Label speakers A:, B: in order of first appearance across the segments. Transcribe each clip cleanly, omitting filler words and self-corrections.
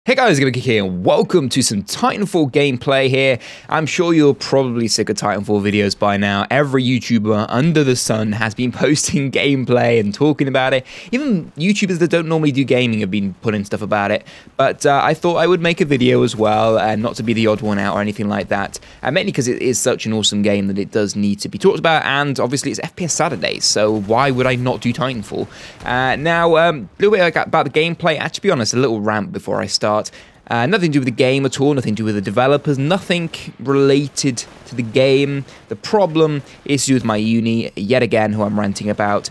A: Hey guys, TheGamingGeek here, and welcome to some Titanfall gameplay here. I'm sure you're probably sick of Titanfall videos by now. Every YouTuber under the sun has been posting gameplay and talking about it. Even YouTubers that don't normally do gaming have been putting stuff about it. But I thought I would make a video as well, and not to be the odd one out or anything like that. Mainly because it is such an awesome game that it does need to be talked about, and obviously it's FPS Saturdays, so why would I not do Titanfall? Now, a little bit about the gameplay. To be honest, a little rant before I start. Nothing to do with the game at all, nothing to do with the developers, nothing related to the game. The problem is to do with my uni, yet again, who I'm ranting about.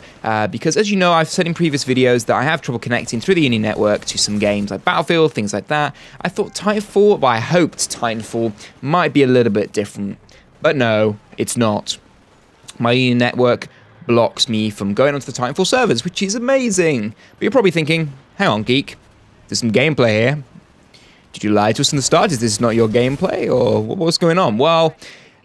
A: Because as you know, I've said in previous videos that I have trouble connecting through the uni network to some games like Battlefield, things like that. I thought Titanfall, well, I hoped Titanfall might be a little bit different. But no, it's not. My uni network blocks me from going onto the Titanfall servers, which is amazing. But you're probably thinking, hang on, Geek, there's some gameplay here. Did you lie to us in the start? Is this not your gameplay, or what's going on? Well,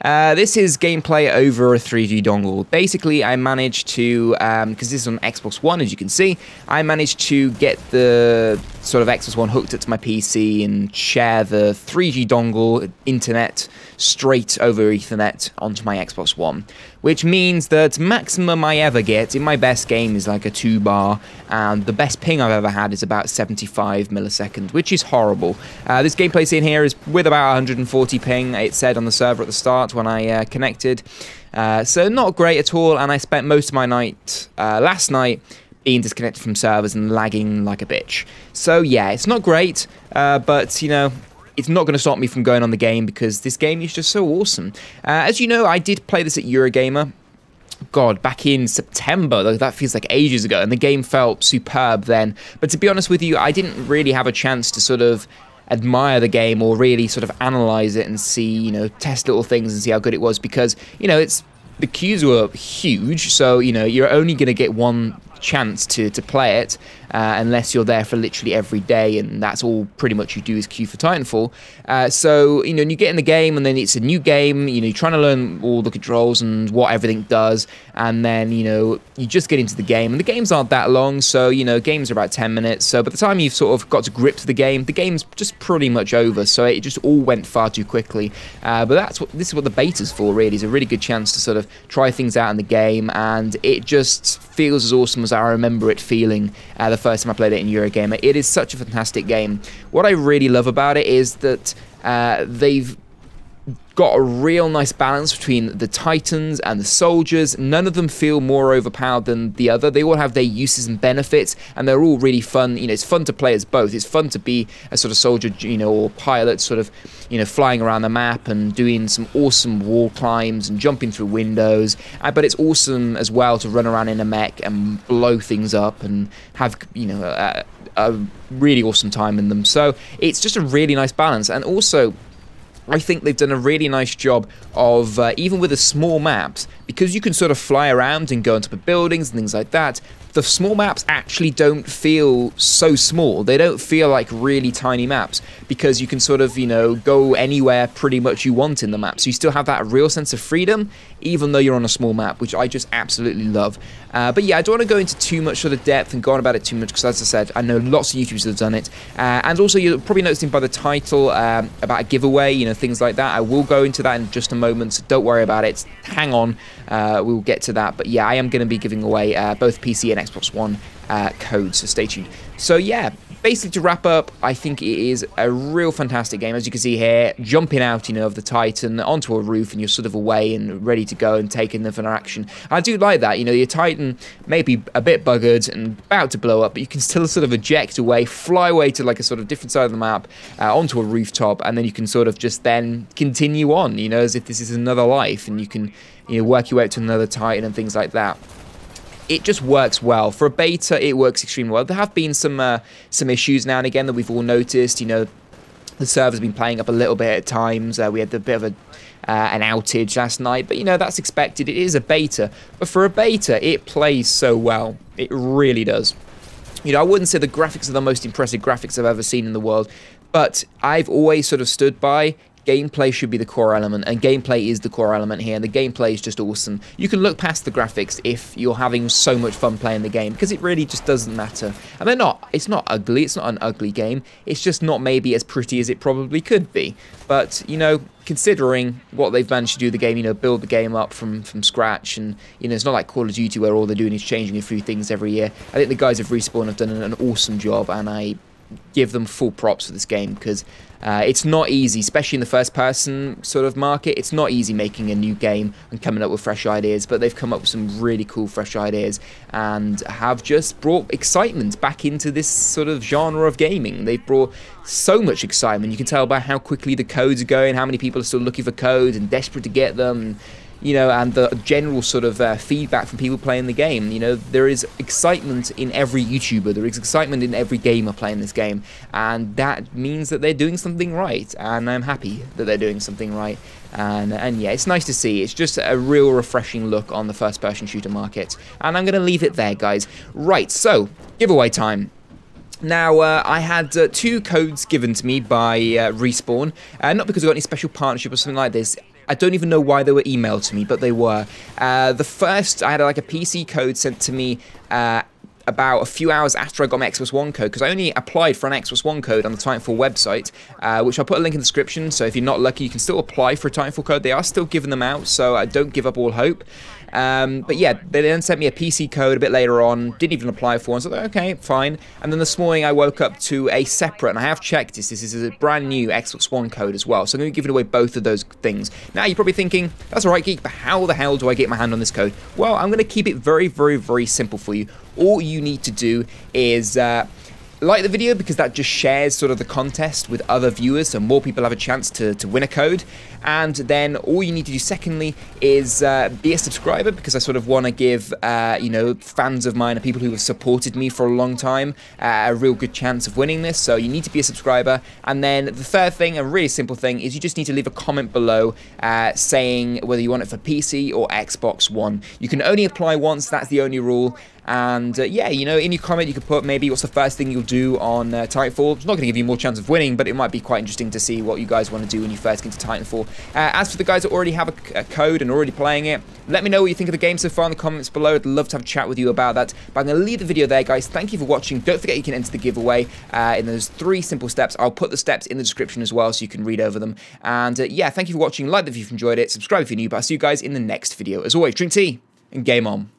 A: this is gameplay over a 3G dongle. Basically, I managed to, because this is on Xbox One, as you can see, I managed to get the sort of Xbox One hooked up to my PC and share the 3G dongle internet straight over Ethernet onto my Xbox One, which means that maximum I ever get in my best game is like a 2 bar, and the best ping I've ever had is about 75 milliseconds, which is horrible. This gameplay scene here is with about 140 ping, it said on the server at the start when I connected, so not great at all, and I spent most of my night, last night, being disconnected from servers and lagging like a bitch. So yeah, it's not great, but you know, it's not going to stop me from going on the game because this game is just so awesome. As you know, I did play this at Eurogamer. God, back in September, that feels like ages ago, and the game felt superb then. But to be honest with you, I didn't really have a chance to sort of admire the game or really sort of analyze it and see, you know, test little things and see how good it was because, you know, the queues were huge, so, you know, you're only going to get one chance to play it unless you're there for literally every day, and that's all pretty much you do is queue for Titanfall. So, you know, you get in the game and then it's a new game, you know, you're trying to learn all the controls and what everything does, and then, you know, you just get into the game, and the games aren't that long, so, you know, games are about 10 minutes, so by the time you've sort of got to grips the game's just pretty much over, so it just all went far too quickly. But this is what the beta's for, really. It's a really good chance to sort of try things out in the game, and it just feels as awesome as I remember it feeling the first time I played it in Eurogamer. It is such a fantastic game. What I really love about it is that they've got a real nice balance between the Titans and the soldiers. None of them feel more overpowered than the other. They all have their uses and benefits, and they're all really fun. You know, it's fun to play as both. It's fun to be a sort of soldier, you know, or pilot, sort of, you know, flying around the map and doing some awesome wall climbs and jumping through windows. But it's awesome as well to run around in a mech and blow things up and have, you know, a really awesome time in them. So it's just a really nice balance, and also I think they've done a really nice job of, even with the small maps, because you can sort of fly around and go on top of buildings and things like that, the small maps actually don't feel so small. They don't feel like really tiny maps because you can sort of, you know, go anywhere pretty much you want in the map. So you still have that real sense of freedom, even though you're on a small map, which I just absolutely love. But yeah, I don't want to go into too much sort of depth and go on about it too much because, as I said, I know lots of YouTubers that have done it. And also, you're probably noticing by the title about a giveaway, you know, things like that. I will go into that in just a moment, so don't worry about it. Hang on, we'll get to that. But yeah, I am going to be giving away both PC and Xbox One codes, so stay tuned. So yeah, basically to wrap up, I think it is a real fantastic game. As you can see here, jumping out, you know, of the Titan onto a roof, and you're sort of away and ready to go and taking them for action. I do like that, you know, your Titan may be a bit buggered and about to blow up, but you can still sort of eject away, fly away to like a sort of different side of the map, onto a rooftop, and then you can sort of just then continue on, you know, as if this is another life, and you can, you know, work your way up to another Titan and things like that. It just works well. For a beta, it works extremely well. There have been some issues now and again that we've all noticed. You know, the server's been playing up a little bit at times. We had a bit of an outage last night, but you know, that's expected. It is a beta, but for a beta, it plays so well. It really does. You know, I wouldn't say the graphics are the most impressive graphics I've ever seen in the world, but I've always sort of stood by gameplay should be the core element, and gameplay is the core element here, and the gameplay is just awesome. You can look past the graphics if you're having so much fun playing the game, because it really just doesn't matter. And it's not ugly, it's not an ugly game, it's just not maybe as pretty as it probably could be. But, you know, considering what they've managed to do with the game, you know, build the game up from scratch, and, you know, it's not like Call of Duty where all they're doing is changing a few things every year. I think the guys of Respawn have done an awesome job, and I give them full props for this game, because it's not easy, especially in the first-person sort of market. It's not easy making a new game and coming up with fresh ideas, but they've come up with some really cool fresh ideas and have just brought excitement back into this sort of genre of gaming. They've brought so much excitement. You can tell by how quickly the codes are going, how many people are still looking for codes and desperate to get them. You know, and the general sort of feedback from people playing the game. You know, there is excitement in every YouTuber, there is excitement in every gamer playing this game, and that means that they're doing something right, and I'm happy that they're doing something right. And yeah, it's nice to see. It's just a real refreshing look on the first-person shooter market, and I'm going to leave it there, guys. Right, so, giveaway time. Now, I had 2 codes given to me by Respawn, not because I got any special partnership or something like this. I don't even know why they were emailed to me, but they were. The first, I had like a PC code sent to me about a few hours after I got my Xbox One code, because I only applied for an Xbox One code on the Titanfall website, which I'll put a link in the description, so if you're not lucky, you can still apply for a Titanfall code. They are still giving them out, so I don't give up all hope. But yeah, they then sent me a PC code a bit later on, didn't even apply for one, so I thought, okay, fine. And then this morning I woke up to a separate, and I have checked this is a brand new Xbox One code as well, so I'm going to be giving away both of those things. Now you're probably thinking, that's alright, Geek, but how the hell do I get my hand on this code? Well, I'm going to keep it very, very, very simple for you. All you need to do is like the video, because that just shares sort of the contest with other viewers, so more people have a chance to win a code. And then all you need to do secondly is be a subscriber, because I sort of want to give you know, fans of mine and people who have supported me for a long time a real good chance of winning this. So you need to be a subscriber. And then the third thing, a really simple thing, is you just need to leave a comment below saying whether you want it for PC or Xbox One. You can only apply once, that's the only rule. And yeah, you know, in your comment you could put maybe what's the first thing you'll do on Titanfall. It's not going to give you more chance of winning, but it might be quite interesting to see what you guys want to do when you first get into Titanfall. As for the guys that already have a code and already playing it, let me know what you think of the game so far in the comments below. I'd love to have a chat with you about that. But I'm going to leave the video there, guys. Thank you for watching. Don't forget you can enter the giveaway in those 3 simple steps. I'll put the steps in the description as well, so you can read over them. And yeah, thank you for watching. Like the video if you enjoyed it. Subscribe if you're new. But I'll see you guys in the next video. As always, drink tea and game on.